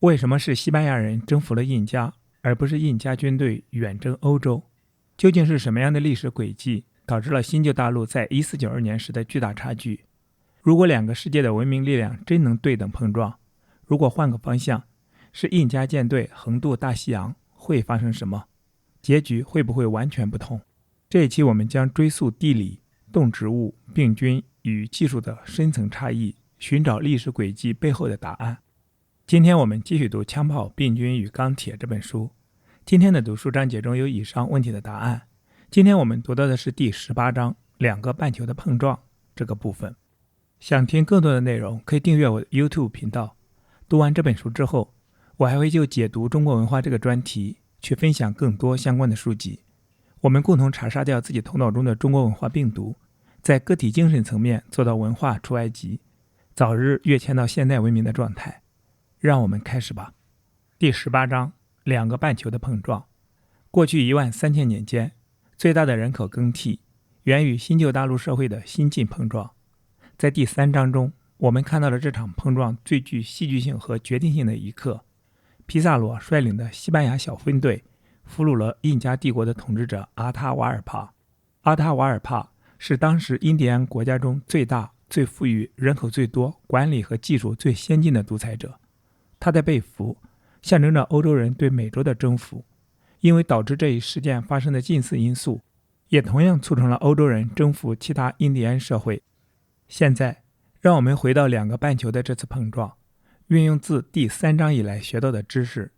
为什么是西班牙人征服了印加，而不是印加军队远征欧洲？究竟是什么样的历史轨迹导致了新旧大陆在1492年时的巨大差距？如果两个世界的文明力量真能对等碰撞，如果换个方向，是印加舰队横渡大西洋，会发生什么？结局会不会完全不同？这一期我们将追溯地理、动植物、病菌与技术的深层差异，寻找历史轨迹背后的答案。今天我们继续读《枪炮、病菌与钢铁》这本书。今天的读书章节中有以上问题的答案。今天我们读到的是第18章两个半球的碰撞这个部分。想听更多的内容，可以订阅我的 YouTube 频道。读完这本书之后，我还会就解读中国文化这个专题去分享更多相关的书籍。我们共同查杀掉自己头脑中的中国文化病毒，在个体精神层面做到文化出埃及，早日跃迁到现代文明的状态。让我们开始吧。第18章两个半球的碰撞。过去13000年间，最大的人口更替源于新旧大陆社会的新近碰撞。在第3章中，我们看到了这场碰撞最具戏剧性和决定性的一刻。皮萨罗率领的西班牙小分队俘虏了印加帝国的统治者阿塔瓦尔帕。阿塔瓦尔帕是当时印第安国家中最大、最富裕、人口最多、管理和技术最先进的独裁者。他的被俘象征着欧洲人对美洲的征服，因为导致这一事件发生的近似因素，也同样促成了欧洲人征服其他印第安社会。现在，让我们回到两个半球的这次碰撞，运用自第3章以来学到的知识。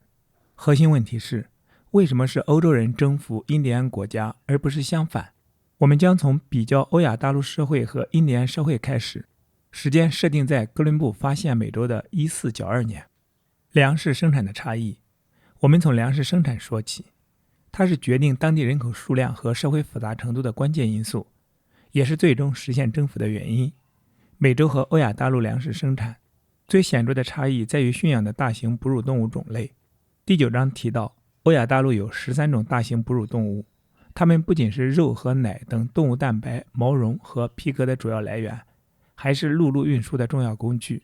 核心问题是，为什么是欧洲人征服印第安国家，而不是相反？我们将从比较欧亚大陆社会和印第安社会开始，时间设定在哥伦布发现美洲的1492年。粮食生产的差异，我们从粮食生产说起，它是决定当地人口数量和社会复杂程度的关键因素，也是最终实现征服的原因。美洲和欧亚大陆粮食生产最显著的差异在于驯养的大型哺乳动物种类。第9章提到，欧亚大陆有13种大型哺乳动物，它们不仅是肉和奶等动物蛋白、毛绒和皮革的主要来源，还是陆路运输的重要工具，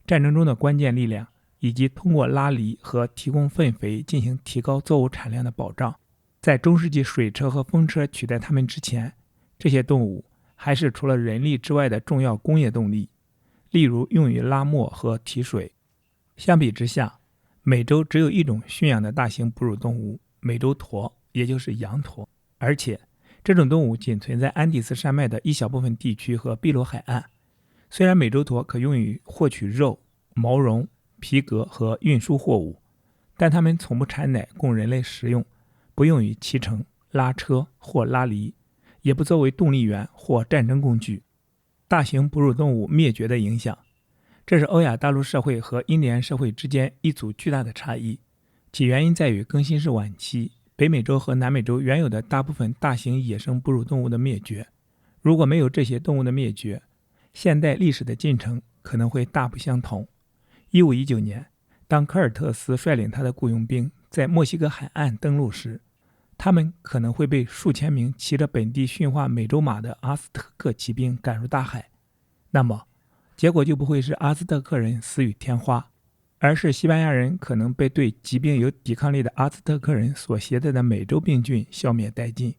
战争中的关键力量，以及通过拉犁和提供粪肥进行提高作物产量的保障。在中世纪水车和风车取代它们之前，这些动物还是除了人力之外的重要工业动力，例如用于拉磨和提水。相比之下，美洲只有一种驯养的大型哺乳动物，美洲驼，也就是羊驼，而且这种动物仅存在安第斯山脉的一小部分地区和秘鲁海岸。虽然美洲驼可用于获取肉、毛绒、皮革和运输货物，但它们从不产奶供人类食用，不用于骑乘、拉车或拉犁，也不作为动力源或战争工具。大型哺乳动物灭绝的影响，这是欧亚大陆社会和印第安社会之间一组巨大的差异，其原因在于更新世晚期北美洲和南美洲原有的大部分大型野生哺乳动物的灭绝。如果没有这些动物的灭绝，现代历史的进程可能会大不相同。1519年，当科尔特斯率领他的雇佣兵在墨西哥海岸登陆时，他们可能会被数千名骑着本地驯化美洲马的阿兹特克骑兵赶入大海。那么，结果就不会是阿兹特克人死于天花，而是西班牙人可能被对疾病有抵抗力的阿兹特克人所携带的美洲病菌消灭殆尽。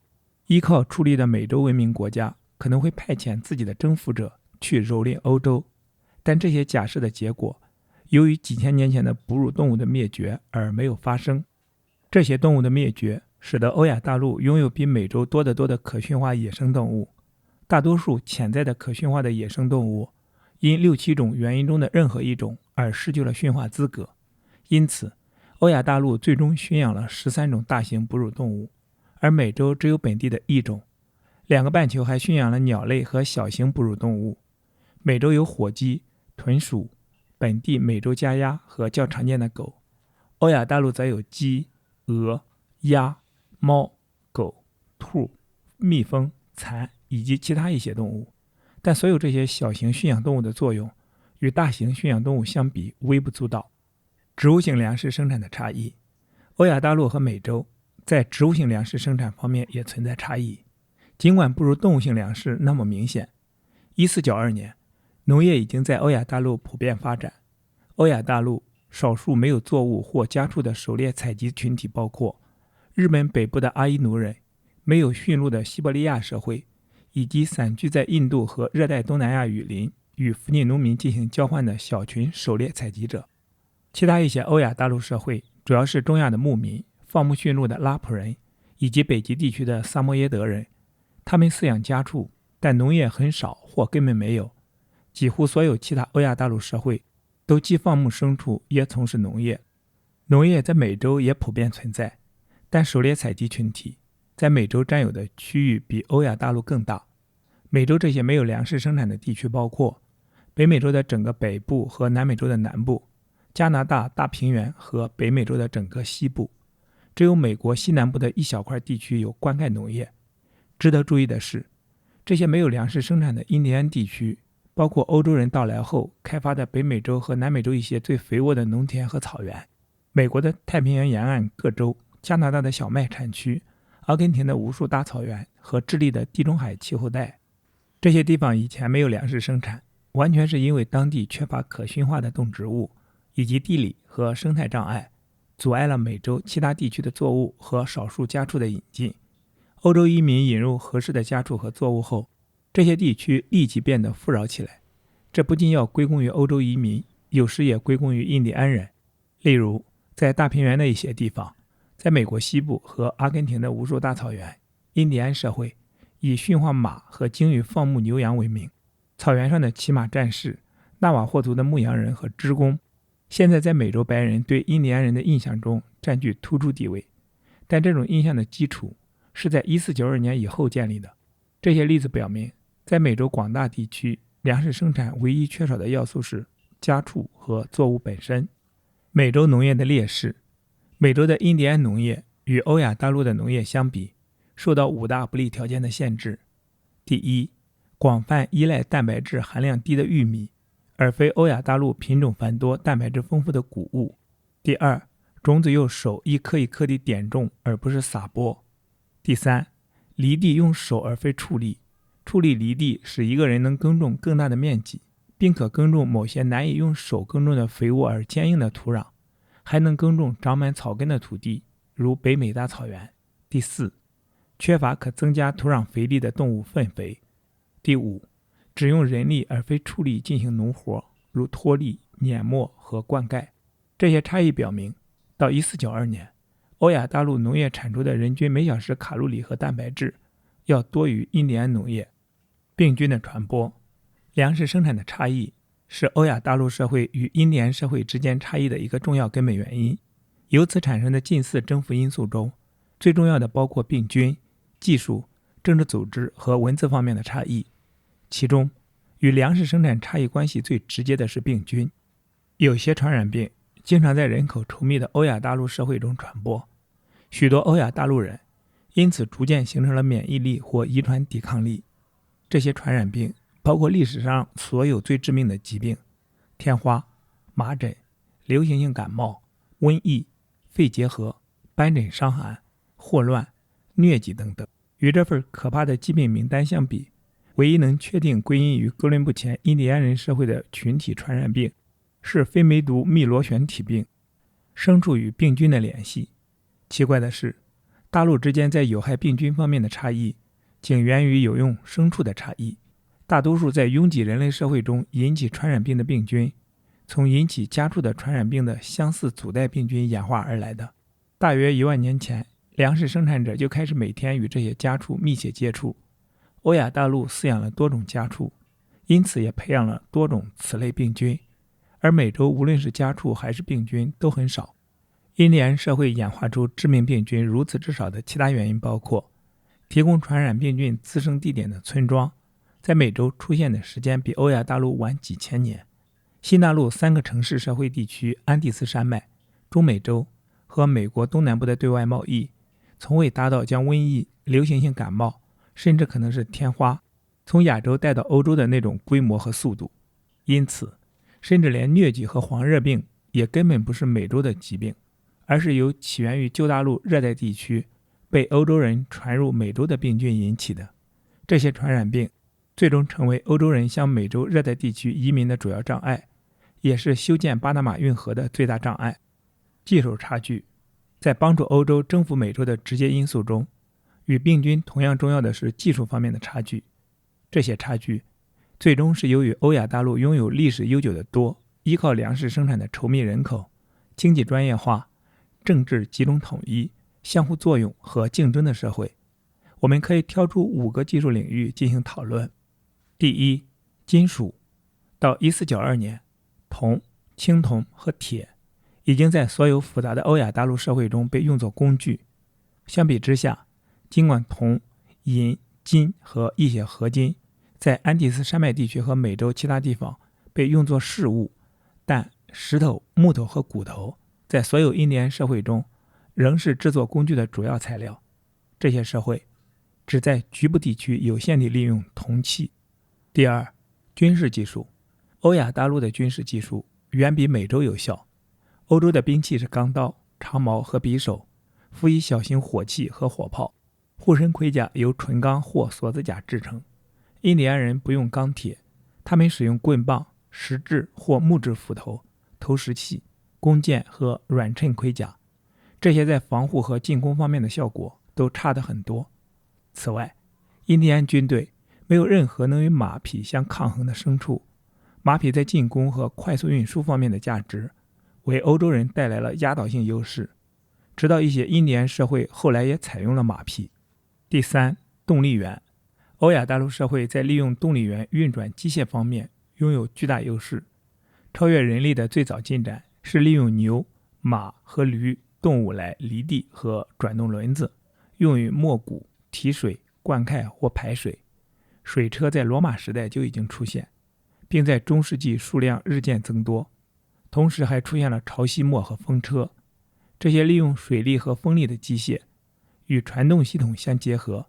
依靠矗立的美洲文明国家可能会派遣自己的征服者去蹂躏欧洲，但这些假设的结果由于几千年前的哺乳动物的灭绝而没有发生。这些动物的灭绝使得欧亚大陆拥有比美洲多得多的可驯化野生动物。大多数潜在的可驯化的野生动物因6-7种原因中的任何一种而失去了驯化资格，因此欧亚大陆最终驯养了13种大型哺乳动物，而美洲只有本地的1种。两个半球还驯养了鸟类和小型哺乳动物。美洲有火鸡、豚鼠、本地美洲家鸭和较常见的狗，欧亚大陆则有鸡、鹅、鸭、猫、狗、兔、蜜蜂、蚕以及其他一些动物。但所有这些小型驯养动物的作用与大型驯养动物相比微不足道。植物性粮食生产的差异，欧亚大陆和美洲在植物性粮食生产方面也存在差异，尽管不如动物性粮食那么明显。1492年，农业已经在欧亚大陆普遍发展。欧亚大陆少数没有作物或家畜的狩猎采集群体包括日本北部的阿伊努人、没有驯鹿的西伯利亚社会，以及散居在印度和热带东南亚雨林与附近农民进行交换的小群狩猎采集者。其他一些欧亚大陆社会主要是中亚的牧民、放牧驯鹿的拉普人以及北极地区的萨摩耶德人。他们饲养家畜，但农业很少或根本没有。几乎所有其他欧亚大陆社会都既放牧牲畜也从事农业。农业在美洲也普遍存在，但狩猎采集群体在美洲占有的区域比欧亚大陆更大。美洲这些没有粮食生产的地区包括北美洲的整个北部和南美洲的南部、加拿大大平原和北美洲的整个西部。只有美国西南部的一小块地区有灌溉农业。值得注意的是，这些没有粮食生产的印第安地区，包括欧洲人到来后开发的北美洲和南美洲一些最肥沃的农田和草原，美国的太平洋沿岸各州、加拿大的小麦产区、阿根廷的无数大草原和智利的地中海气候带。这些地方以前没有粮食生产，完全是因为当地缺乏可驯化的动植物，以及地理和生态障碍，阻碍了美洲其他地区的作物和少数家畜的引进。欧洲移民引入合适的家畜和作物后，这些地区立即变得富饶起来。这不仅要归功于欧洲移民，有时也归功于印第安人。例如，在大平原的一些地方，在美国西部和阿根廷的无数大草原，印第安社会以驯化马和精于放牧牛羊为名。草原上的骑马战士、纳瓦霍族的牧羊人和织工，现在在美洲白人对印第安人的印象中占据突出地位。但这种印象的基础是在1492年以后建立的。这些例子表明，在美洲广大地区，粮食生产唯一缺少的要素是家畜和作物本身。美洲农业的劣势。美洲的印第安农业与欧亚大陆的农业相比，受到5大不利条件的限制。第一，广泛依赖蛋白质含量低的玉米，而非欧亚大陆品种繁多、蛋白质丰富的谷物。第二，种子用手一颗一颗地点种，而不是撒播。第三，犁地用手而非畜力，畜力犁地使一个人能耕种更大的面积，并可耕种某些难以用手耕种的肥沃而坚硬的土壤，还能耕种长满草根的土地，如北美大草原。第四，缺乏可增加土壤肥力的动物粪肥。第五，只用人力而非畜力进行农活，如脱粒、碾磨和灌溉。这些差异表明，到1492年，欧亚大陆农业产出的人均每小时卡路里和蛋白质要多于印第安农业。病菌的传播。粮食生产的差异是欧亚大陆社会与印第安社会之间差异的一个重要根本原因。由此产生的近似征服因素中，最重要的包括病菌、技术、政治组织和文字方面的差异。其中，与粮食生产差异关系最直接的是病菌。有些传染病经常在人口稠密的欧亚大陆社会中传播，许多欧亚大陆人因此逐渐形成了免疫力或遗传抵抗力。这些传染病包括历史上所有最致命的疾病：天花、麻疹、流行性感冒、瘟疫、肺结核、斑疹伤寒、霍乱、疟疾等等。与这份可怕的疾病名单相比，唯一能确定归因于哥伦布前印第安人社会的群体传染病是非梅毒密螺旋体病。牲畜与病菌的联系。奇怪的是，大陆之间在有害病菌方面的差异仅源于有用牲畜的差异。大多数在拥挤人类社会中引起传染病的病菌，从引起家畜的传染病的相似祖代病菌演化而来的。大约1万年前，粮食生产者就开始每天与这些家畜密切接触。欧亚大陆饲养了多种家畜，因此也培养了多种此类病菌，而美洲无论是家畜还是病菌都很少。印第安社会演化出致命病菌如此之少的其他原因包括：提供传染病菌滋生地点的村庄在美洲出现的时间比欧亚大陆晚几千年；新大陆3个城市社会地区安第斯山脉、中美洲和美国东南部的对外贸易从未达到将瘟疫、流行性感冒甚至可能是天花从亚洲带到欧洲的那种规模和速度。因此，甚至连疟疾和黄热病也根本不是美洲的疾病，而是由起源于旧大陆热带地区被欧洲人传入美洲的病菌引起的。这些传染病最终成为欧洲人向美洲热带地区移民的主要障碍，也是修建巴拿马运河的最大障碍。技术差距，在帮助欧洲征服美洲的直接因素中，与病菌同样重要的是技术方面的差距。这些差距最终是由于欧亚大陆拥有历史悠久的多、依靠粮食生产的稠密人口、经济专业化、政治集中统一、相互作用和竞争的社会。我们可以挑出5个技术领域进行讨论。第一，金属。到1492年，铜、青铜和铁已经在所有复杂的欧亚大陆社会中被用作工具。相比之下，尽管铜、银、金和一些合金在安第斯山脉地区和美洲其他地方被用作饰物，但石头、木头和骨头在所有印第安社会中仍是制作工具的主要材料。这些社会只在局部地区有限地利用铜器。第二，军事技术。欧亚大陆的军事技术远比美洲有效。欧洲的兵器是钢刀、长矛和匕首，辅以小型火器和火炮。护身盔甲由纯钢或锁子甲制成。印第安人不用钢铁，他们使用棍棒、石质或木质斧头、投石器、弓箭和软衬盔甲。这些在防护和进攻方面的效果都差得很多。此外，印第安军队没有任何能与马匹相抗衡的牲畜。马匹在进攻和快速运输方面的价值为欧洲人带来了压倒性优势，直到一些印第安社会后来也采用了马匹。第三，动力源。欧亚大陆社会在利用动力源运转机械方面拥有巨大优势。超越人力的最早进展是利用牛、马和驴动物来犁地和转动轮子，用于磨谷、提水、灌溉或排水。水车在罗马时代就已经出现，并在中世纪数量日渐增多。同时还出现了潮汐磨和风车。这些利用水力和风力的机械与传动系统相结合，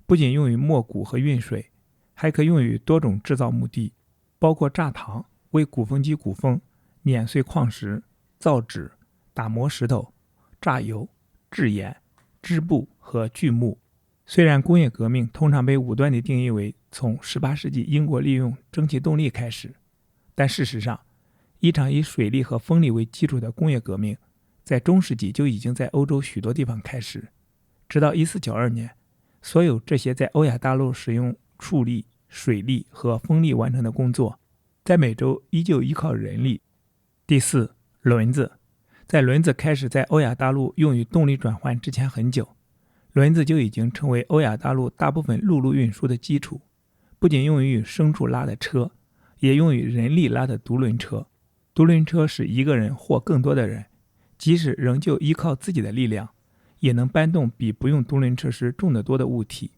不仅用于磨谷和运水，还可用于多种制造目的，包括榨糖、为鼓风机鼓风、碾碎矿石、造纸、打磨石头、榨油、制盐、织布和锯木。虽然工业革命通常被武断地定义为从18世纪英国利用蒸汽动力开始，但事实上，一场以水力和风力为基础的工业革命在中世纪就已经在欧洲许多地方开始。直到1492年，所有这些在欧亚大陆使用畜力、水力和风力完成的工作，在美洲依旧依靠人力。第四，轮子。在轮子开始在欧亚大陆用于动力转换之前很久，轮子就已经成为欧亚大陆大部分陆路运输的基础，不仅用于牲畜拉的车，也用于人力拉的独轮车。独轮车是一个人或更多的人，即使仍旧依靠自己的力量，也能搬动比不用独轮车时重得多的物体。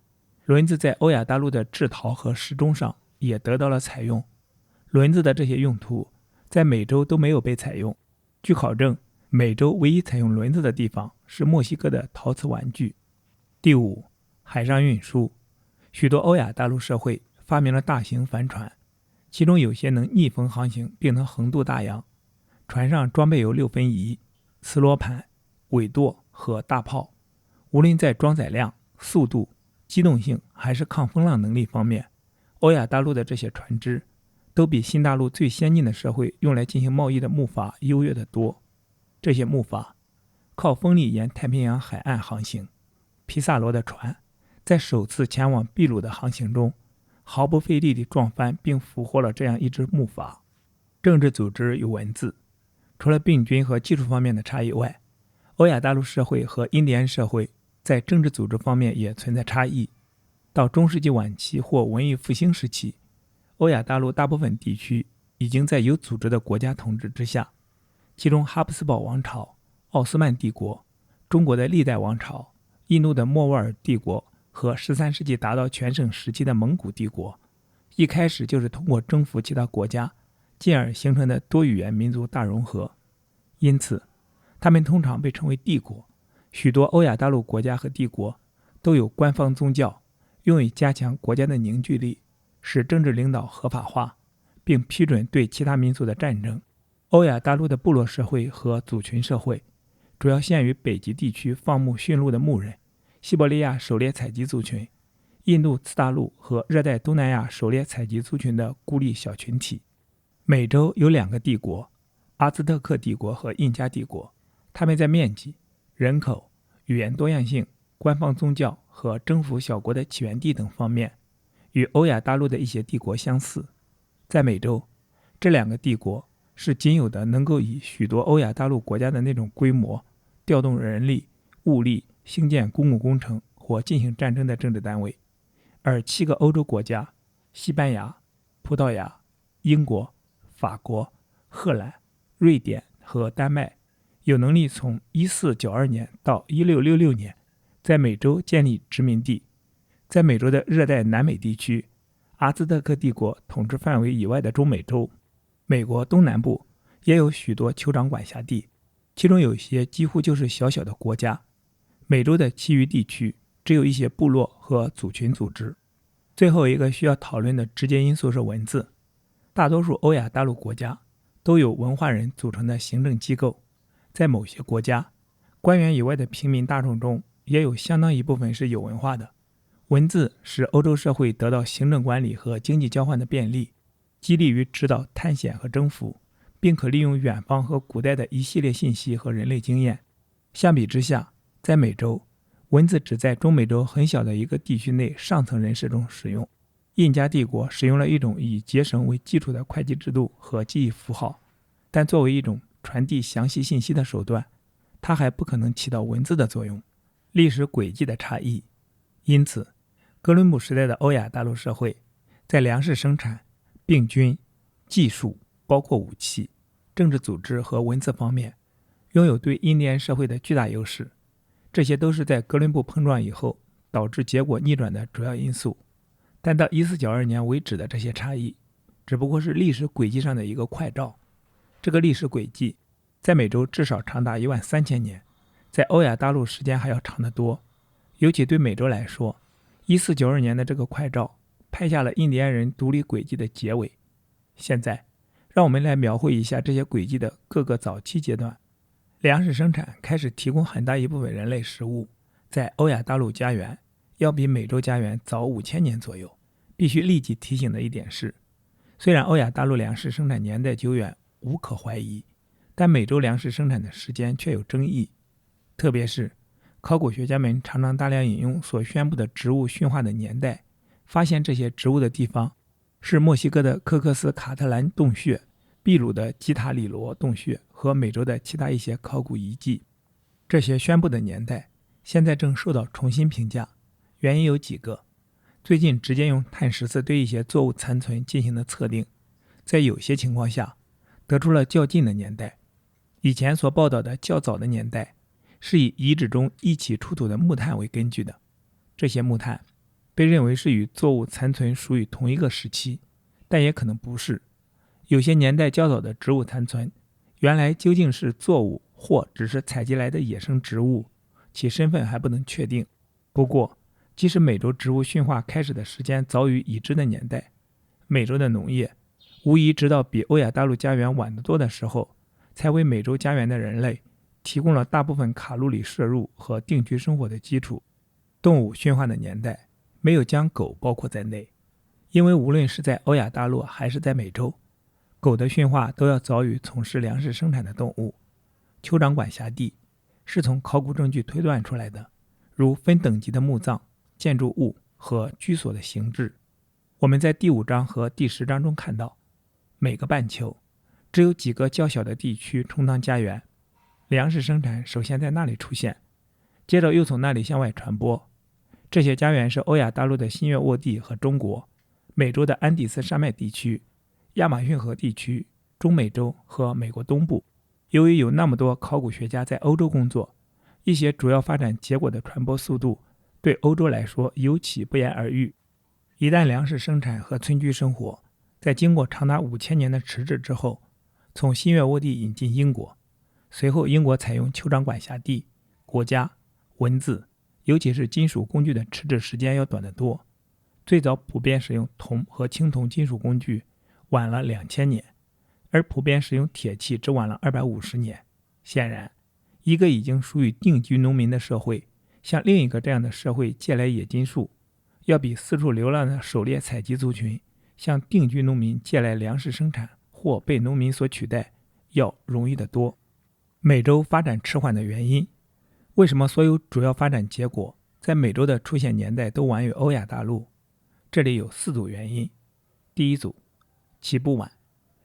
轮子在欧亚大陆的制陶和时钟上也得到了采用。轮子的这些用途在美洲都没有被采用。据考证，美洲唯一采用轮子的地方是墨西哥的陶瓷玩具。第五，海上运输。许多欧亚大陆社会发明了大型帆船，其中有些能逆风航行并能横渡大洋。船上装备有6分仪、磁罗盘、尾舵和大炮。无论在装载量、速度、机动性还是抗风浪能力方面，欧亚大陆的这些船只都比新大陆最先进的社会用来进行贸易的木筏优越得多。这些木筏靠风力沿太平洋海岸航行。皮萨罗的船在首次前往秘鲁的航行中毫不费力地撞翻并俘获了这样一只木筏。政治组织与文字。除了病菌和技术方面的差异外，欧亚大陆社会和印第安社会在政治组织方面也存在差异。到中世纪晚期或文艺复兴时期，欧亚大陆大部分地区已经在有组织的国家统治之下，其中哈布斯堡王朝、奥斯曼帝国、中国的历代王朝、印度的莫卧儿帝国和13世纪达到全盛时期的蒙古帝国，一开始就是通过征服其他国家，进而形成的多语言民族大融合。因此，他们通常被称为帝国。许多欧亚大陆国家和帝国都有官方宗教，用以加强国家的凝聚力，使政治领导合法化，并批准对其他民族的战争。欧亚大陆的部落社会和族群社会主要限于北极地区放牧驯鹿的牧人、西伯利亚狩猎采集族群、印度次大陆和热带东南亚狩猎采集族群的孤立小群体。美洲有2个帝国，阿兹特克帝国和印加帝国，他们在面积、人口、语言多样性、官方宗教和征服小国的起源地等方面，与欧亚大陆的一些帝国相似。在美洲，这2个帝国是仅有的能够以许多欧亚大陆国家的那种规模，调动人力、物力，兴建公共工程或进行战争的政治单位。而7个欧洲国家，西班牙、葡萄牙、英国、法国、荷兰、瑞典和丹麦，有能力从1492年到1666年在美洲建立殖民地。在美洲的热带南美地区，阿兹特克帝国统治范围以外的中美洲，美国东南部也有许多酋长管辖地，其中有些几乎就是小小的国家。美洲的其余地区只有一些部落和族群组织。最后一个需要讨论的直接因素是文字。大多数欧亚大陆国家都有文化人组成的行政机构，在某些国家，官员以外的平民大众中也有相当一部分是有文化的。文字使欧洲社会得到行政管理和经济交换的便利，激励于指导探险和征服，并可利用远方和古代的一系列信息和人类经验。相比之下，在美洲，文字只在中美洲很小的一个地区内上层人士中使用。印加帝国使用了一种以结绳为基础的会计制度和记忆符号，但作为一种传递详细信息的手段，它还不可能起到文字的作用。历史轨迹的差异。因此，哥伦布时代的欧亚大陆社会在粮食生产、病菌、技术，包括武器、政治组织和文字方面，拥有对印第安社会的巨大优势。这些都是在哥伦布碰撞以后导致结果逆转的主要因素。但到1492年为止的这些差异，只不过是历史轨迹上的一个快照。这个历史轨迹在美洲至少长达13000年，在欧亚大陆时间还要长得多。尤其对美洲来说，1492年的这个快照拍下了印第安人独立轨迹的结尾。现在，让我们来描绘一下这些轨迹的各个早期阶段。粮食生产开始提供很大一部分人类食物，在欧亚大陆家园要比美洲家园早5000年左右。必须立即提醒的一点是，虽然欧亚大陆粮食生产年代久远无可怀疑，但美洲粮食生产的时间却有争议。特别是考古学家们常常大量引用所宣布的植物驯化的年代，发现这些植物的地方是墨西哥的科克斯卡特兰洞穴、秘鲁的基塔里罗洞穴和美洲的其他一些考古遗迹。这些宣布的年代现在正受到重新评价，原因有几个。最近直接用碳14对一些作物残存进行的测定，在有些情况下得出了较近的年代。以前所报道的较早的年代是以遗址中一起出土的木炭为根据的，这些木炭被认为是与作物残存属于同一个时期，但也可能不是。有些年代较早的植物残存原来究竟是作物或只是采集来的野生植物，其身份还不能确定。不过即使美洲植物驯化开始的时间早于已知的年代，美洲的农业无疑直到比欧亚大陆家园晚得多的时候，才为美洲家园的人类提供了大部分卡路里摄入和定居生活的基础。动物驯化的年代没有将狗包括在内，因为无论是在欧亚大陆还是在美洲，狗的驯化都要早于从事粮食生产的动物。酋长管辖地是从考古证据推断出来的，如分等级的墓葬、建筑物和居所的形制。我们在第5章和第10章中看到，每个半球只有几个较小的地区充当家园，粮食生产首先在那里出现，接着又从那里向外传播。这些家园是欧亚大陆的新月沃地和中国、美洲的安第斯山脉地区、亚马逊河地区、中美洲和美国东部。由于有那么多考古学家在欧洲工作，一些主要发展结果的传播速度对欧洲来说尤其不言而喻。一旦粮食生产和村居生活在经过长达5000年的迟滞之后，从新月沃地引进英国，随后英国采用酋长管辖地、国家、文字，尤其是金属工具的迟滞时间要短得多。最早普遍使用铜和青铜金属工具晚了2000年，而普遍使用铁器只晚了250年。显然，一个已经属于定居农民的社会向另一个这样的社会借来冶金术，要比四处流浪的狩猎采集族群向定居农民借来粮食生产或被农民所取代要容易得多。美洲发展迟缓的原因，为什么所有主要发展结果在美洲的出现年代都晚于欧亚大陆？这里有4组原因。第一组，起步晚。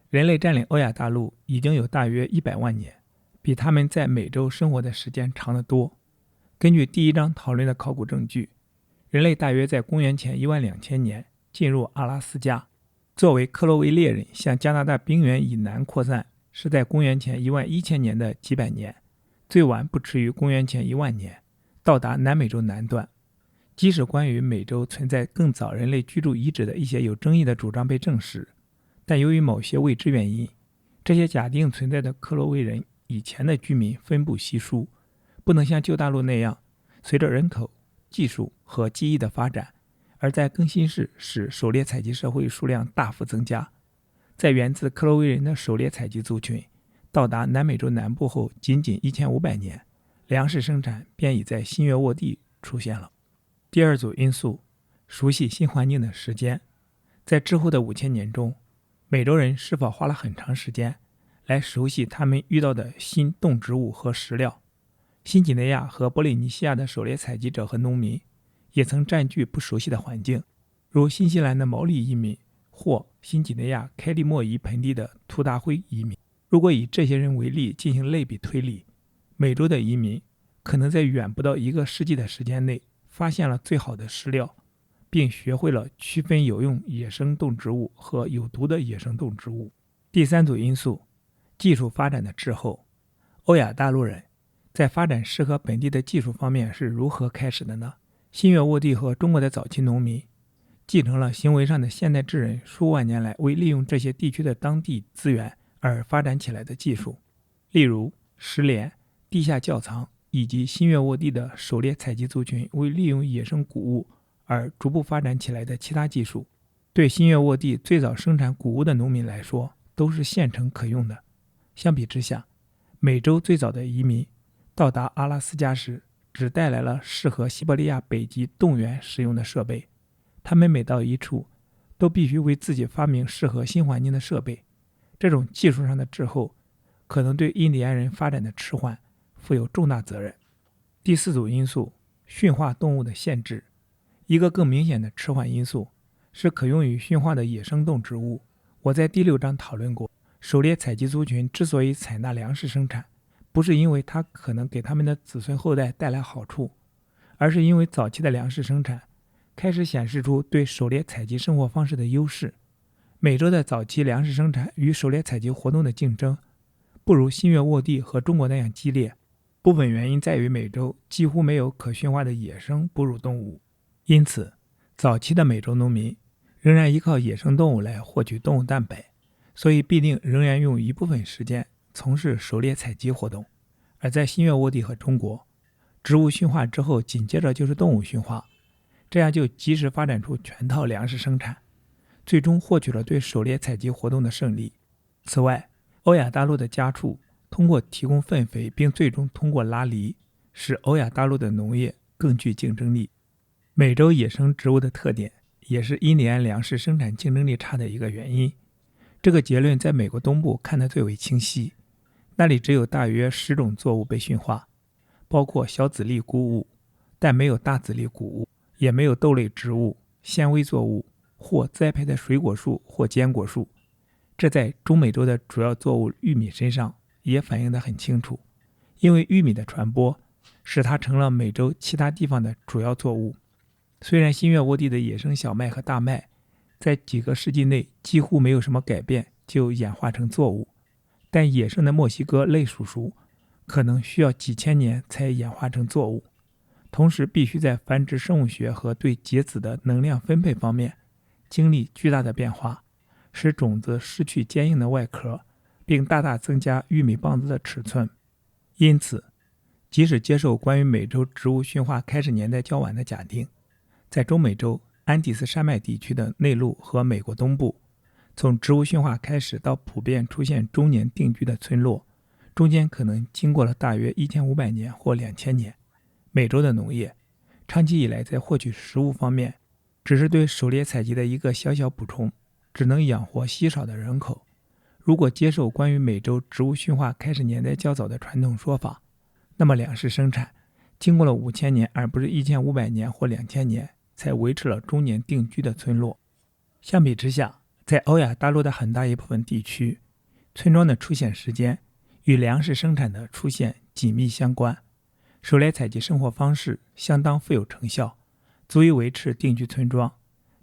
人类占领欧亚大陆已经有大约100万年，比他们在美洲生活的时间长得多。根据第1章讨论的考古证据，人类大约在公元前12000年进入阿拉斯加，作为克洛维猎人向加拿大冰原以南扩散，是在公元前11000年的几百年，最晚不迟于公元前10000年，到达南美洲南端。即使关于美洲存在更早人类居住遗址的一些有争议的主张被证实，但由于某些未知原因，这些假定存在的克洛维人以前的居民分布稀疏，不能像旧大陆那样随着人口、技术和记忆的发展，而在更新世使狩猎采集社会数量大幅增加。在源自克洛维人的狩猎采集族群到达南美洲南部后仅仅1500年，粮食生产便已在新月沃地出现了。第2组因素，熟悉新环境的时间。在之后的5000年中，美洲人是否花了很长时间来熟悉他们遇到的新动植物和食料？新几内亚和波利尼西亚的狩猎采集者和农民也曾占据不熟悉的环境，如新西兰的毛利移民或新几内亚开利莫伊盆地的图达灰移民。如果以这些人为例进行类比推理，美洲的移民可能在远不到1个世纪的时间内发现了最好的饲料，并学会了区分有用野生动植物和有毒的野生动植物。第3组因素，技术发展的滞后。欧亚大陆人在发展适合本地的技术方面是如何开始的呢？新月沃地和中国的早期农民继承了行为上的现代智人数万年来为利用这些地区的当地资源而发展起来的技术，例如石镰、地下窖藏，以及新月沃地的狩猎采集族群为利用野生谷物而逐步发展起来的其他技术，对新月沃地最早生产谷物的农民来说都是现成可用的。相比之下，美洲最早的移民到达阿拉斯加时只带来了适合西伯利亚北极动员使用的设备，他们每到一处都必须为自己发明适合新环境的设备。这种技术上的滞后可能对印第安人发展的迟缓负有重大责任。第4组因素，驯化动物的限制。一个更明显的迟缓因素是可用于驯化的野生动植物。我在第6章讨论过，狩猎采集族群之所以采纳粮食生产，不是因为它可能给他们的子孙后代带来好处，而是因为早期的粮食生产开始显示出对狩猎采集生活方式的优势。美洲的早期粮食生产与狩猎采集活动的竞争不如新月沃地和中国那样激烈，部分原因在于美洲几乎没有可驯化的野生哺乳动物，因此早期的美洲农民仍然依靠野生动物来获取动物蛋白，所以必定仍然用一部分时间从事狩猎采集活动。而在新月沃地和中国，植物驯化之后紧接着就是动物驯化，这样就及时发展出全套粮食生产，最终获取了对狩猎采集活动的胜利。此外，欧亚大陆的家畜通过提供粪肥并最终通过拉犁，使欧亚大陆的农业更具竞争力。美洲野生植物的特点也是印第安粮食生产竞争力差的一个原因。这个结论在美国东部看得最为清晰，那里只有大约10种作物被驯化，包括小籽粒谷物，但没有大籽粒谷物，也没有豆类植物、纤维作物或栽培的水果树或坚果树。这在中美洲的主要作物玉米身上也反映得很清楚，因为玉米的传播使它成了美洲其他地方的主要作物。虽然新月沃地的野生小麦和大麦在几个世纪内几乎没有什么改变就演化成作物，但野生的墨西哥类鼠属可能需要几千年才演化成作物，同时必须在繁殖生物学和对结子的能量分配方面经历巨大的变化，使种子失去坚硬的外壳，并大大增加玉米棒子的尺寸。因此，即使接受关于美洲植物驯化开始年代较晚的假定，在中美洲安第斯山脉地区的内陆和美国东部，从植物驯化开始到普遍出现终年定居的村落，中间可能经过了大约1500年或2000年。美洲的农业长期以来在获取食物方面只是对狩猎采集的一个小小补充，只能养活稀少的人口。如果接受关于美洲植物驯化开始年代较早的传统说法，那么粮食生产经过了5000年而不是1500年或2000年才维持了终年定居的村落。相比之下，在欧亚大陆的很大一部分地区，村庄的出现时间与粮食生产的出现紧密相关，狩猎采集生活方式相当富有成效，足以维持定居村庄。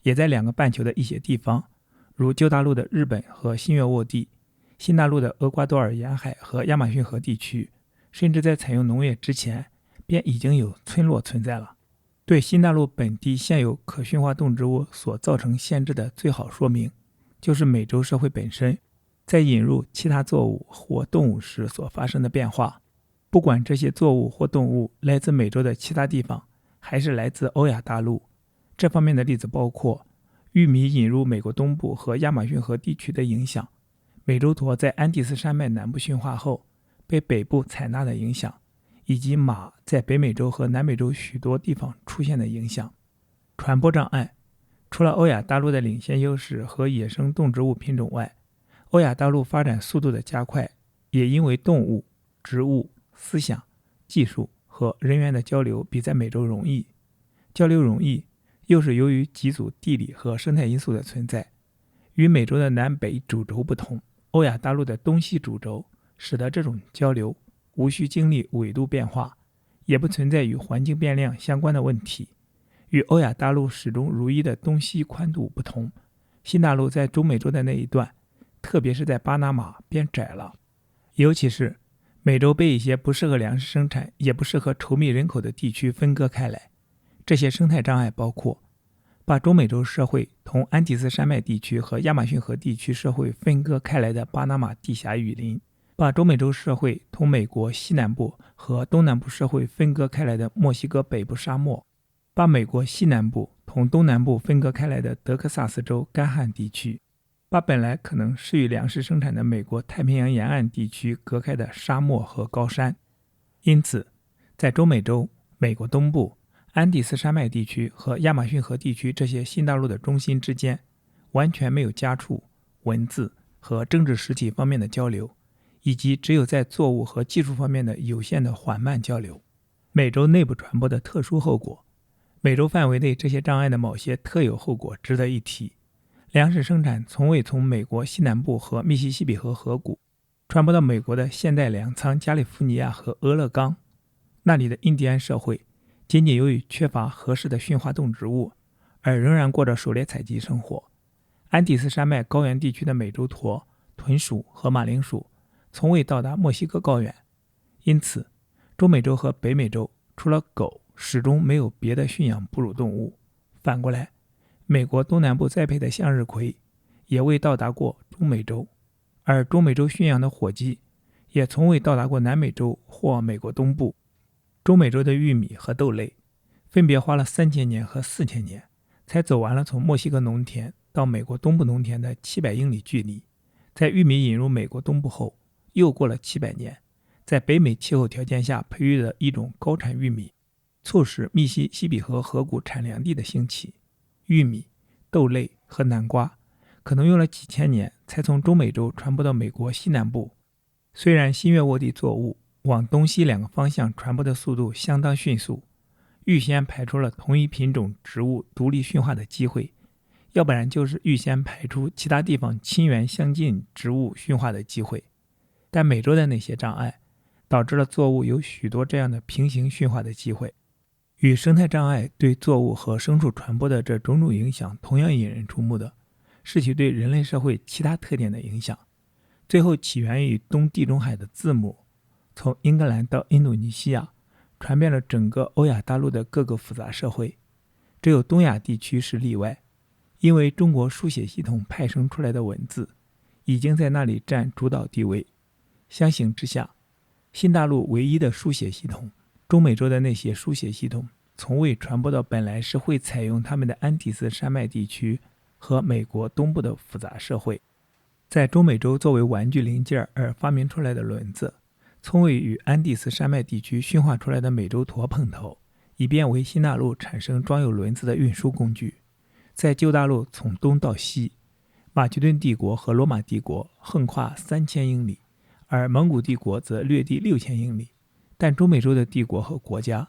也在2个半球的一些地方，如旧大陆的日本和新月沃地，新大陆的厄瓜多尔沿海和亚马逊河地区，甚至在采用农业之前便已经有村落存在了。对新大陆本地现有可驯化动植物所造成限制的最好说明，就是美洲社会本身在引入其他作物或动物时所发生的变化。不管这些作物或动物来自美洲的其他地方，还是来自欧亚大陆，这方面的例子包括玉米引入美国东部和亚马逊河地区的影响，美洲驼在安第斯山脉南部驯化后被北部采纳的影响，以及马在北美洲和南美洲许多地方出现的影响。传播障碍，除了欧亚大陆的领先优势和野生动植物品种外，欧亚大陆发展速度的加快也因为动物、植物、思想、技术和人员的交流比在美洲容易。交流容易，又是由于几组地理和生态因素的存在。与美洲的南北主轴不同，欧亚大陆的东西主轴使得这种交流无需经历纬度变化，也不存在与环境变量相关的问题。与欧亚大陆始终如一的东西宽度不同，新大陆在中美洲的那一段，特别是在巴拿马变窄了。尤其是美洲被一些不适合粮食生产也不适合稠密人口的地区分割开来。这些生态障碍包括把中美洲社会同安第斯山脉地区和亚马逊河地区社会分割开来的巴拿马地峡雨林，把中美洲社会同美国西南部和东南部社会分割开来的墨西哥北部沙漠，把美国西南部同东南部分割开来的德克萨斯州干旱地区，把本来可能适于粮食生产的美国太平洋沿岸地区隔开的沙漠和高山。因此，在中美洲、美国东部、安第斯山脉地区和亚马逊河地区这些新大陆的中心之间，完全没有家畜、文字和政治实体方面的交流，以及只有在作物和技术方面的有限的缓慢交流。美洲内部传播的特殊后果，美洲范围内这些障碍的某些特有后果值得一提。粮食生产从未从美国西南部和密西西比河河谷传播到美国的现代粮仓加利福尼亚和俄勒冈。那里的印第安社会仅仅由于缺乏合适的驯化动植物，而仍然过着狩猎采集生活。安第斯山脉高原地区的美洲驼、豚鼠和马铃薯从未到达墨西哥高原，因此中美洲和北美洲除了狗始终没有别的驯养哺乳动物。反过来，美国东南部栽培的向日葵也未到达过中美洲，而中美洲驯养的火鸡也从未到达过南美洲或美国东部。中美洲的玉米和豆类分别花了3000年和4000年才走完了从墨西哥农田到美国东部农田的700英里距离。在玉米引入美国东部后，又过了700年，在北美气候条件下培育的一种高产玉米，促使密西西比河河谷产粮地的兴起。玉米、豆类和南瓜可能用了几千年才从中美洲传播到美国西南部。虽然新月沃地作物往东西2个方向传播的速度相当迅速，预先排除了同一品种植物独立驯化的机会，要不然就是预先排除其他地方亲缘相近植物驯化的机会。但美洲的那些障碍导致了作物有许多这样的平行驯化的机会。与生态障碍对作物和牲畜传播的这种种影响同样引人注目的是其对人类社会其他特点的影响。最后起源于东地中海的字母，从英格兰到印度尼西亚，传遍了整个欧亚大陆的各个复杂社会。只有东亚地区是例外，因为中国书写系统派生出来的文字已经在那里占主导地位。相形之下，新大陆唯一的书写系统，中美洲的那些书写系统从未传播到本来是会采用他们的安第斯山脉地区和美国东部的复杂社会。在中美洲作为玩具零件而发明出来的轮子，从未与安第斯山脉地区驯化出来的美洲驼碰头，以便为新大陆产生装有轮子的运输工具。在旧大陆从东到西，马其顿帝国和罗马帝国横跨3000英里，而蒙古帝国则略地6000英里。但中美洲的帝国和国家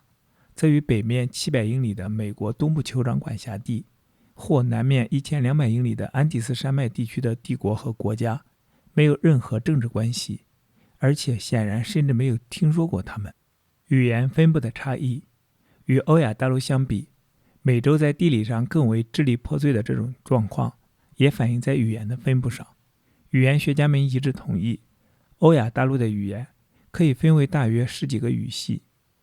则与北面700英里的美国东部酋长管辖地或南面1200英里的安第斯山脉地区的帝国和国家没有任何政治关系，而且显然甚至没有听说过他们。语言分布的差异与欧亚大陆相比，美洲在地理上更为支离破碎的这种状况也反映在语言的分布上。语言学家们一致同意，欧亚大陆的语言可以分为大约10几个语系，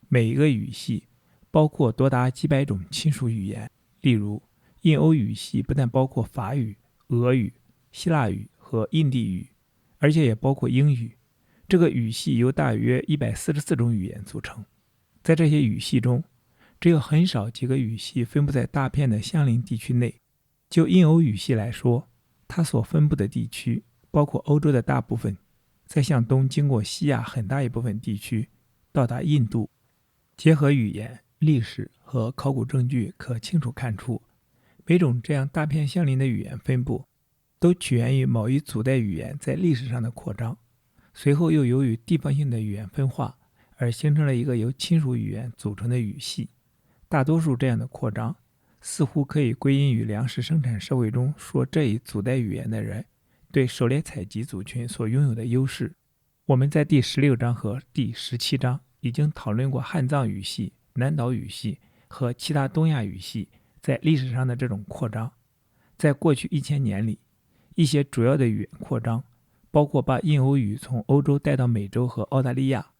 每一个语系包括多达几百种亲属语言。例如，印欧语系不但包括法语、俄语、希腊语和印地语，而且也包括英语。这个语系由大约144种语言组成。在这些语系中，只有很少几个语系分布在大片的相邻地区内。就印欧语系来说，它所分布的地区包括欧洲的大部分，再向东经过西亚很大一部分地区，到达印度。结合语言、历史和考古证据，可清楚看出，每种这样大片相邻的语言分布都起源于某一祖代语言在历史上的扩张，随后又由于地方性的语言分化而形成了一个由亲属语言组成的语系。大多数这样的扩张似乎可以归因于粮食生产社会中说这一祖代语言的人对狩猎采集族群所拥有的优势。我们在第16章和第17章已经讨论过汉藏语系、南岛语系和其他东亚语系在历史上的这种扩张。在过去1000年里，一些主要的语言扩张包括把印欧语从欧洲带到美洲和澳大利亚，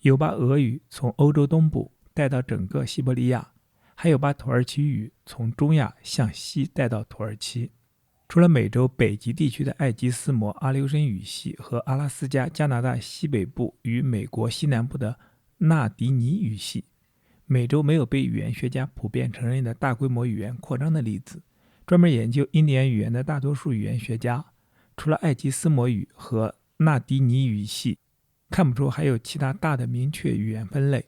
有把俄语从欧洲东部带到整个西伯利亚，还有把土耳其语从中亚向西带到土耳其。除了美洲北极地区的艾基斯摩阿留申语系和阿拉斯加、加拿大西北部与美国西南部的纳迪尼语系，美洲没有被语言学家普遍承认的大规模语言扩张的例子。专门研究印第安语言的大多数语言学家，除了艾基斯摩语和纳迪尼语系，看不出还有其他大的明确语言分类。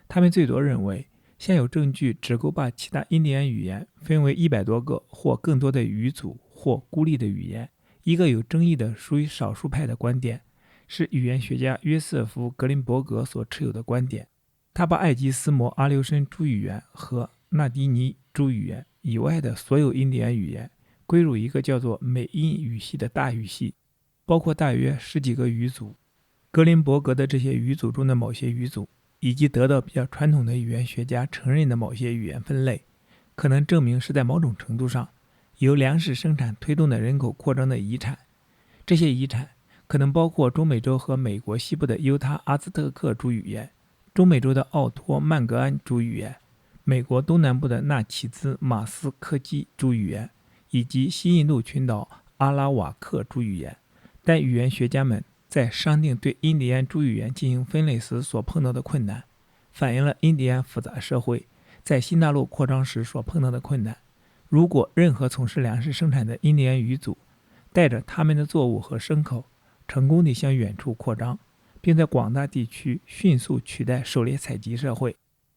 他们最多认为，现有证据只够把其他印第安语言分为100多个或更多的语组或孤立的语言。一个有争议的属于少数派的观点是语言学家约瑟夫·格林伯格所持有的观点。他把艾基斯摩阿留申诸语言和纳迪尼诸语言以外的所有印第安语言归入一个叫做美印语系的大语系，包括大约10几个语组。格林伯格的这些语组中的某些语组，以及得到比较传统的语言学家承认的某些语言分类，可能证明是在某种程度上由粮食生产推动的人口扩张的遗产。这些遗产可能包括中美洲和美国西部的犹他阿兹特克诸语言，中美洲的奥托曼格安诸语言，美国东南部的纳奇兹马斯科基诸语言，以及西印度群岛阿拉瓦克诸语言。但语言学家们在商定对印第安诸语言进行分类时所碰到的困难，反映了印第安复杂社会在新大陆扩张时所碰到的困难。如果任何从事粮食生产的印第安语组带着他们的作物和牲口成功地向远处扩张，并在广大地区迅速取代狩猎采集社会，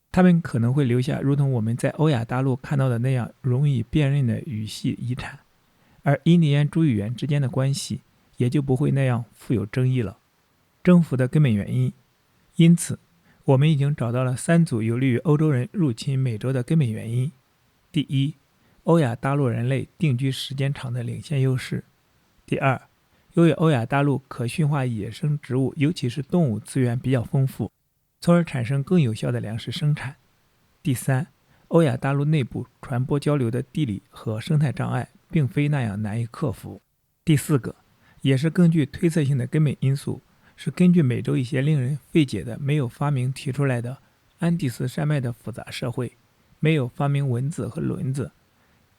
他们可能会留下如同我们在欧亚大陆看到的那样容易辨认的语系遗产，而印第安诸语言之间的关系也就不会那样富有争议了。征服的根本原因。因此，我们已经找到了3组有利于欧洲人入侵美洲的根本原因。第一，欧亚大陆人类定居时间长的领先优势。第二，由于欧亚大陆可驯化野生植物，尤其是动物资源比较丰富，从而产生更有效的粮食生产。第三，欧亚大陆内部传播交流的地理和生态障碍并非那样难以克服。第四个，也是更具推测性的根本因素，是根据美洲一些令人费解的没有发明提出来的安第斯山脉的复杂社会，没有发明文字和轮子。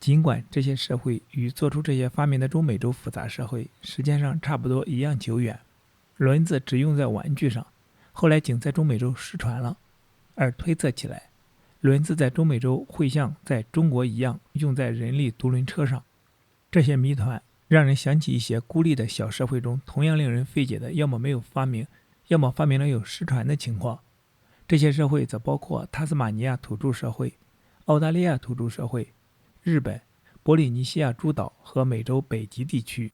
尽管这些社会与做出这些发明的中美洲复杂社会时间上差不多一样久远，轮子只用在玩具上，后来仅在中美洲失传了，而推测起来，轮子在中美洲会像在中国一样用在人力独轮车上。这些谜团让人想起一些孤立的小社会中同样令人费解的要么没有发明，要么发明了有失传的情况。这些社会则包括塔斯马尼亚土著社会、澳大利亚土著社会、日本、波利尼西亚诸岛和美洲北极地区。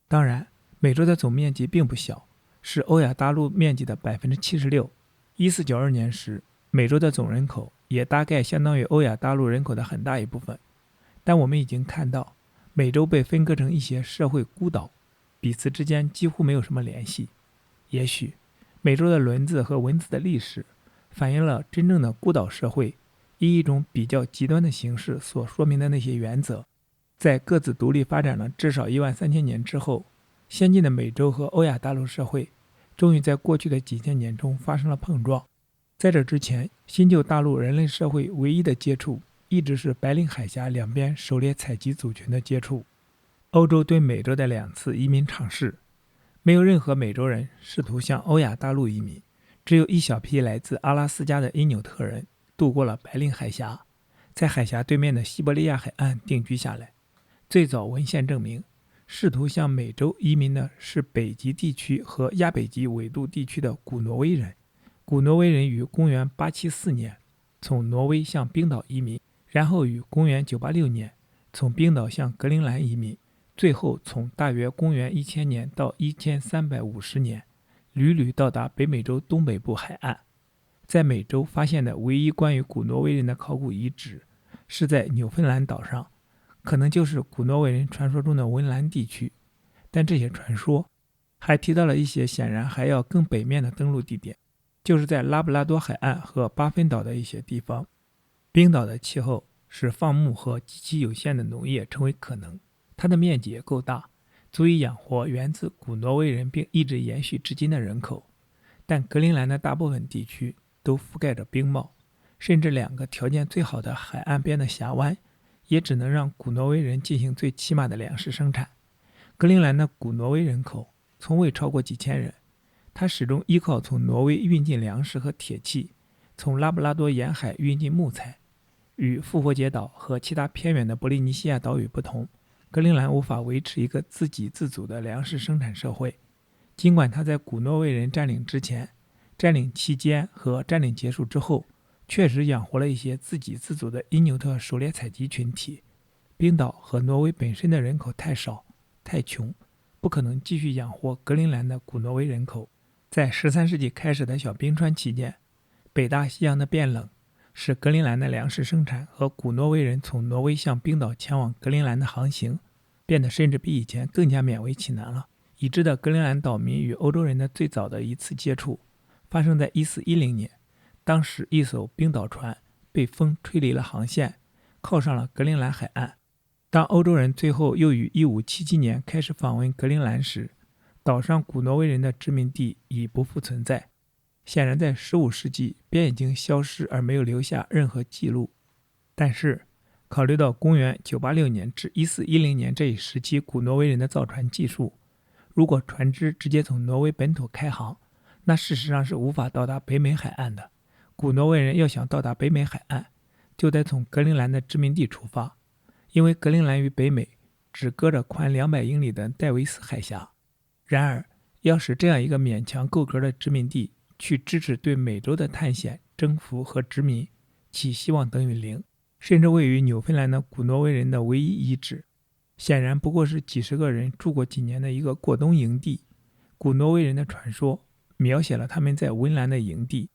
当然，美洲的总面积并不小，是欧亚大陆面积的 76%。1492年时，美洲的总人口也大概相当于欧亚大陆人口的很大一部分。但我们已经看到，美洲被分割成一些社会孤岛，彼此之间几乎没有什么联系。也许，美洲的轮子和文字的历史反映了真正的孤岛社会以一种比较极端的形式所说明的那些原则。在各自独立发展了至少13000年之后，先进的美洲和欧亚大陆社会终于在过去的几千年中发生了碰撞。在这之前，新旧大陆人类社会唯一的接触一直是白令海峡两边狩猎采集族群的接触。欧洲对美洲的2次移民尝试，没有任何美洲人试图向欧亚大陆移民，只有一小批来自阿拉斯加的因纽特人渡过了白令海峡，在海峡对面的西伯利亚海岸定居下来。最早文献证明，试图向美洲移民的是北极地区和亚北极纬度地区的古挪威人。古挪威人于公元874年从挪威向冰岛移民，然后于公元986年从冰岛向格陵兰移民，最后从大约公元1000年到1350年屡屡到达北美洲东北部海岸。在美洲发现的唯一关于古挪威人的考古遗址是在纽芬兰岛上，可能就是古挪威人传说中的文兰地区。但这些传说还提到了一些显然还要更北面的登陆地点，就是在拉布拉多海岸和巴芬岛的一些地方。冰岛的气候使放牧和极其有限的农业成为可能，它的面积也够大，足以养活源自古挪威人并一直延续至今的人口。但格陵兰的大部分地区都覆盖着冰帽，甚至2个条件最好的海岸边的峡湾也只能让古挪威人进行最起码的粮食生产。格陵兰的古挪威人口从未超过几千人，他始终依靠从挪威运进粮食和铁器，从拉布拉多沿海运进木材。与复活节岛和其他偏远的波利尼西亚岛屿不同，格陵兰无法维持一个自给自足的粮食生产社会。尽管他在古挪威人占领之前、占领期间和占领结束之后确实养活了一些自给自足的因纽特狩猎采集群体，冰岛和挪威本身的人口太少太穷，不可能继续养活格陵兰的古挪威人口。在13世纪开始的小冰川期间，北大西洋的变冷使格陵兰的粮食生产和古挪威人从挪威向冰岛前往格陵兰的航行变得甚至比以前更加勉为其难了。已知的格陵兰岛民与欧洲人的最早的一次接触发生在1410年，当时一艘冰岛船被风吹离了航线，靠上了格陵兰海岸。当欧洲人最后又于1577年开始访问格陵兰时，岛上古挪威人的殖民地已不复存在，显然在15世纪便已经消失而没有留下任何记录。但是考虑到公元986年至1410年这一时期古挪威人的造船技术，如果船只直接从挪威本土开航，那事实上是无法到达北美海岸的。古挪威人要想到达北美海岸，就得从格陵兰的殖民地出发，因为格陵兰与北美只隔着宽200英里的戴维斯海峡。然而，要使这样一个勉强够格的殖民地去支持对美洲的探险、征服和殖民，其希望等于0。甚至位于纽芬兰的古挪威人的唯一遗址，显然不过是几十个人住过几年的一个过冬营地。古挪威人的传说描写了他们在温兰的营地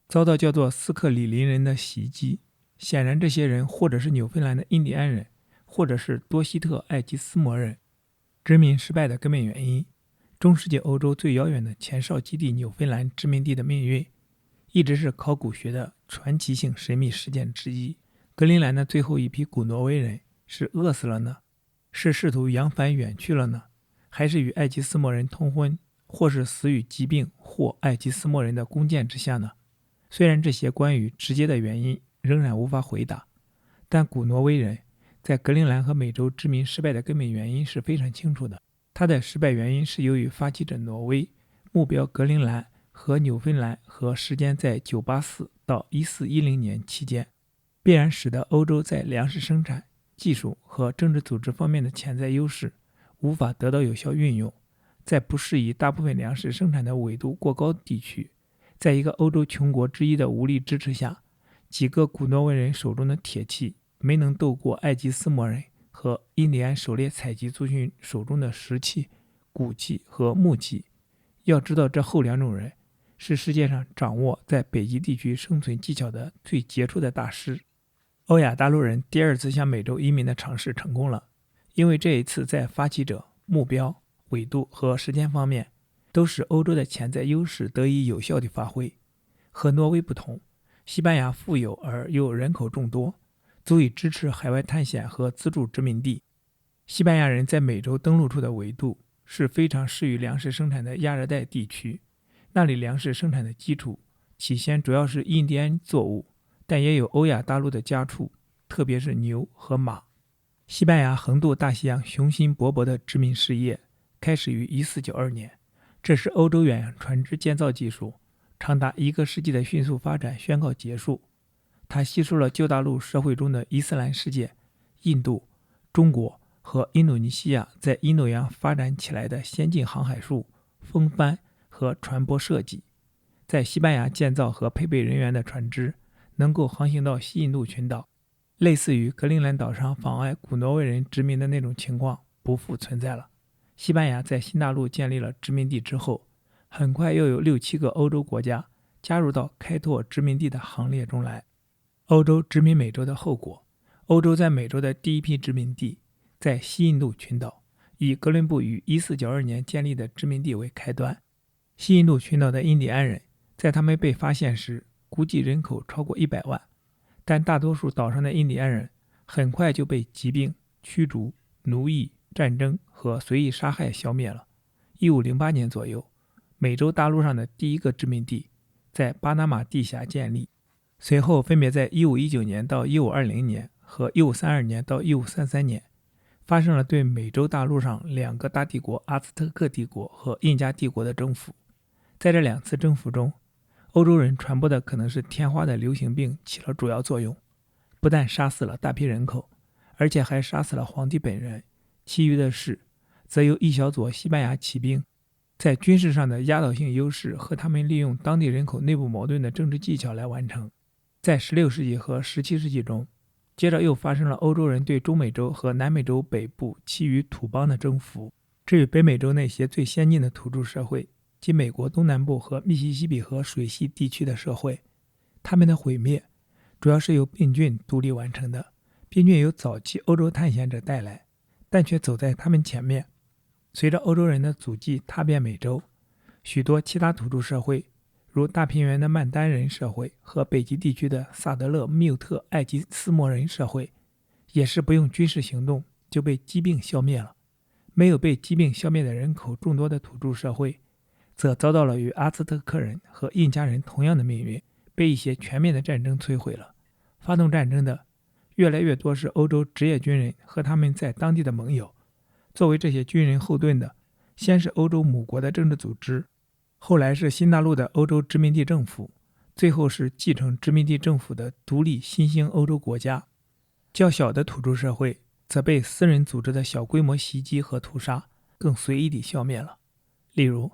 遭到叫做斯克里林人的袭击。显然这些人或者是纽芬兰的印第安人，或者是多西特艾吉斯摩人。殖民失败的根本原因，中世纪欧洲最遥远的前哨基地纽芬兰殖民地的命运，一直是考古学的传奇性神秘事件之一。格陵兰的最后一批古挪威人是饿死了呢？是试图扬帆远去了呢？还是与艾吉斯摩人通婚，或是死于疾病或艾吉斯摩人的弓箭之下呢？虽然这些关于直接的原因仍然无法回答，但古挪威人在格陵兰和美洲殖民失败的根本原因是非常清楚的。它的失败原因是由于发起者挪威、目标格陵兰和纽芬兰和时间在984到1410年期间，必然使得欧洲在粮食生产、技术和政治组织方面的潜在优势无法得到有效运用。在不适宜大部分粮食生产的纬度过高地区，在一个欧洲穷国之一的无力支持下，几个古挪威人手中的铁器没能斗过艾吉斯摩人和和印第安狩猎采集族群手中的石器、骨器和木器。要知道，这后两种人是世界上掌握在北极地区生存技巧的最杰出的大师。欧亚大陆人第二次向美洲移民的尝试成功了，因为这一次在发起者、目标、纬度和时间方面都使欧洲的潜在优势得以有效地发挥。和挪威不同，西班牙富有而又人口众多，足以支持海外探险和资助殖民地。西班牙人在美洲登陆处的纬度是非常适于粮食生产的亚热带地区，那里粮食生产的基础起先主要是印第安作物，但也有欧亚大陆的家畜，特别是牛和马。西班牙横渡大西洋雄心勃勃的殖民事业开始于1492年，这时欧洲远洋船只建造技术长达1个世纪的迅速发展宣告结束。它吸收了旧大陆社会中的伊斯兰世界、印度、中国和印度尼西亚在印度洋发展起来的先进航海术、风帆和船舶设计。在西班牙建造和配备人员的船只能够航行到西印度群岛，类似于格陵兰岛上妨碍古挪威人殖民的那种情况不复存在了。西班牙在新大陆建立了殖民地之后，很快又有6、7个欧洲国家加入到开拓殖民地的行列中来。欧洲殖民美洲的后果，欧洲在美洲的第一批殖民地在西印度群岛，以哥伦布于1492年建立的殖民地为开端。西印度群岛的印第安人在他们被发现时估计人口超过100万，但大多数岛上的印第安人很快就被疾病、驱逐、奴役、战争和随意杀害消灭了。1508年左右，美洲大陆上的第一个殖民地在巴拿马地峡建立，随后分别在1519年到1520年和1532年到1533年发生了对美洲大陆上2个大帝国阿兹特克帝国和印加帝国的征服。在这2次征服中，欧洲人传播的可能是天花的流行病起了主要作用，不但杀死了大批人口，而且还杀死了皇帝本人，其余的事则由一小撮西班牙骑兵在军事上的压倒性优势和他们利用当地人口内部矛盾的政治技巧来完成。在16世纪和17世纪中，接着又发生了欧洲人对中美洲和南美洲北部其余土邦的征服。至于北美洲那些最先进的土著社会，即美国东南部和密西西比河水系地区的社会，他们的毁灭主要是由病菌独立完成的。病菌由早期欧洲探险者带来，但却走在他们前面。随着欧洲人的足迹踏遍美洲，许多其他土著社会，如大平原的曼丹人社会和北极地区的萨德勒缪特艾吉斯摩人社会，也是不用军事行动就被疾病消灭了。没有被疾病消灭的人口众多的土著社会，则遭到了与阿兹特克人和印加人同样的命运，被一些全面的战争摧毁了。发动战争的越来越多是欧洲职业军人和他们在当地的盟友。作为这些军人后盾的，先是欧洲母国的政治组织，后来是新大陆的欧洲殖民地政府，最后是继承殖民地政府的独立新兴欧洲国家。较小的土著社会则被私人组织的小规模袭击和屠杀更随意地消灭了。例如，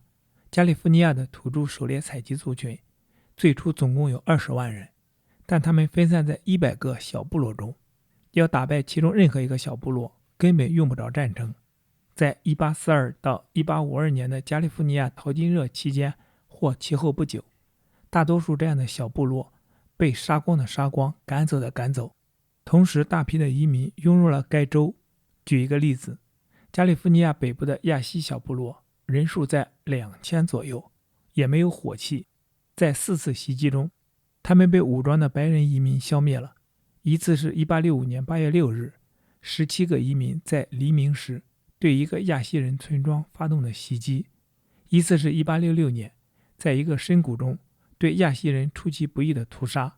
加利福尼亚的土著狩猎采集族群最初总共有20万人，但他们分散在100个小部落中，要打败其中任何一个小部落根本用不着战争。在1842到1852年的加利福尼亚淘金热期间或其后不久，大多数这样的小部落被杀光的杀光，赶走的赶走，同时大批的移民涌入了该州。举一个例子，加利福尼亚北部的亚西小部落人数在2000左右，也没有火器。在4次袭击中，他们被武装的白人移民消灭了。一次是1865年8月6日，17个移民在黎明时对一个亚西人村庄发动的袭击；一次是1866年，在一个深谷中对亚西人出其不意的屠杀；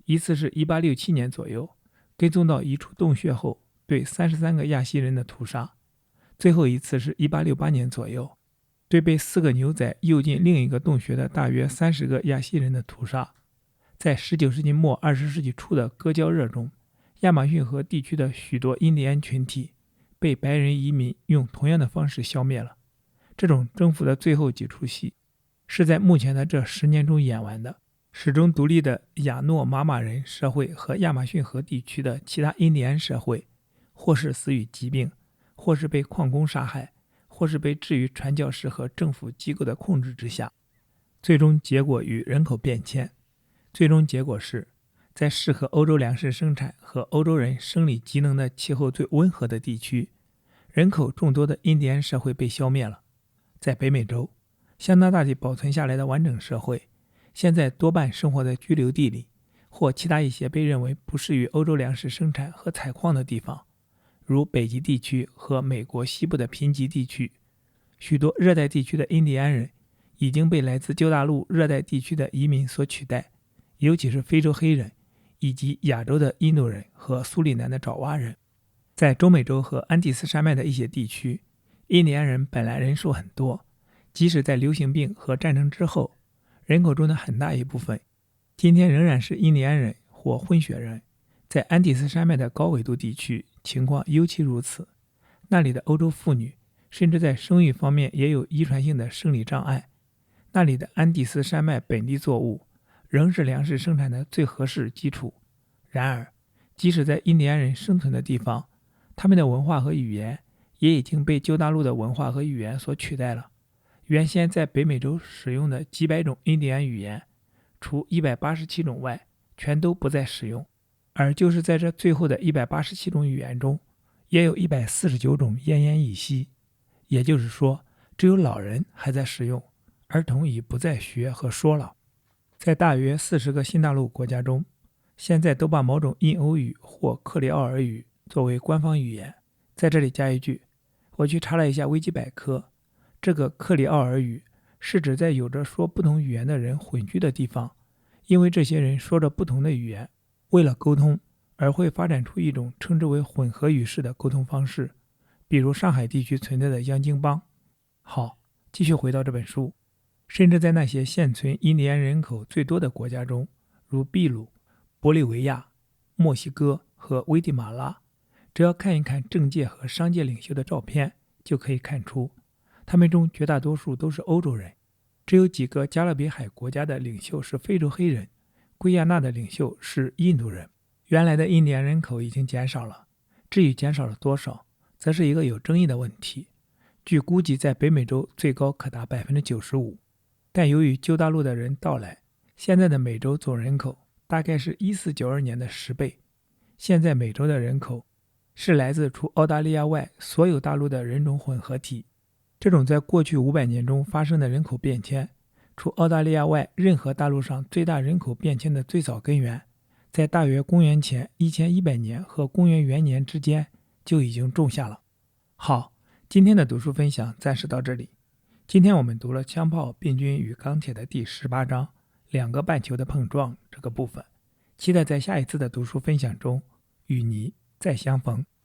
一次是1867年左右，跟踪到一处洞穴后对33个亚西人的屠杀；最后一次是1868年左右，对被4个牛仔诱进另一个洞穴的大约30个亚西人的屠杀。在19世纪末20世纪初的割胶热中，亚马逊河地区的许多印第安群体被白人移民用同样的方式消灭了。这种征服的最后几出戏是在目前的这10年中演完的。始终独立的亚诺玛玛人社会和亚马逊河地区的其他印第安社会或是死于疾病，或是被矿工杀害，或是被置于传教士和政府机构的控制之下。最终结果与人口变迁。最终结果是，在适合欧洲粮食生产和欧洲人生理机能的气候最温和的地区，人口众多的印第安社会被消灭了。在北美洲，相当大地保存下来的完整社会，现在多半生活在居留地里，或其他一些被认为不适于欧洲粮食生产和采矿的地方，如北极地区和美国西部的贫瘠地区。许多热带地区的印第安人已经被来自旧大陆热带地区的移民所取代，尤其是非洲黑人，以及亚洲的印度人和苏里南的爪哇人。在中美洲和安第斯山脉的一些地区，印第安人本来人数很多，即使在流行病和战争之后，人口中的很大一部分今天仍然是印第安人或混血人。在安第斯山脉的高纬度地区，情况尤其如此。那里的欧洲妇女甚至在生育方面也有遗传性的生理障碍。那里的安第斯山脉本地作物仍是粮食生产的最合适基础。然而，即使在印第安人生存的地方，他们的文化和语言也已经被旧大陆的文化和语言所取代了。原先在北美洲使用的几百种印第安语言，除187种外，全都不再使用。而就是在这最后的187种语言中，也有149种奄奄一息。也就是说，只有老人还在使用，儿童已不再学和说了。在大约40个新大陆国家中，现在都把某种印欧语或克里奥尔语作为官方语言。在这里加一句，我去查了一下维基百科，这个克里奥尔语是指在有着说不同语言的人混居的地方，因为这些人说着不同的语言，为了沟通而会发展出一种称之为混合语式的沟通方式，比如上海地区存在的央京帮。好，继续回到这本书。甚至在那些现存印第安人口最多的国家中，如秘鲁、玻利维亚、墨西哥和危地马拉，只要看一看政界和商界领袖的照片，就可以看出他们中绝大多数都是欧洲人。只有几个加勒比海国家的领袖是非洲黑人，圭亚那的领袖是印度人。原来的印第安人口已经减少了，至于减少了多少，则是一个有争议的问题。据估计，在北美洲最高可达 95%， 但由于旧大陆的人到来，现在的美洲总人口大概是1492年的10倍。现在美洲的人口是来自除澳大利亚外所有大陆的人种混合体。这种在过去500年中发生的人口变迁，除澳大利亚外任何大陆上最大人口变迁的最早根源，在大约公元前1100年和公元元年之间就已经种下了。好，今天的读书分享暂时到这里。今天我们读了枪炮、病菌与钢铁的第18章，两个半球的碰撞这个部分。期待在下一次的读书分享中与你再相逢。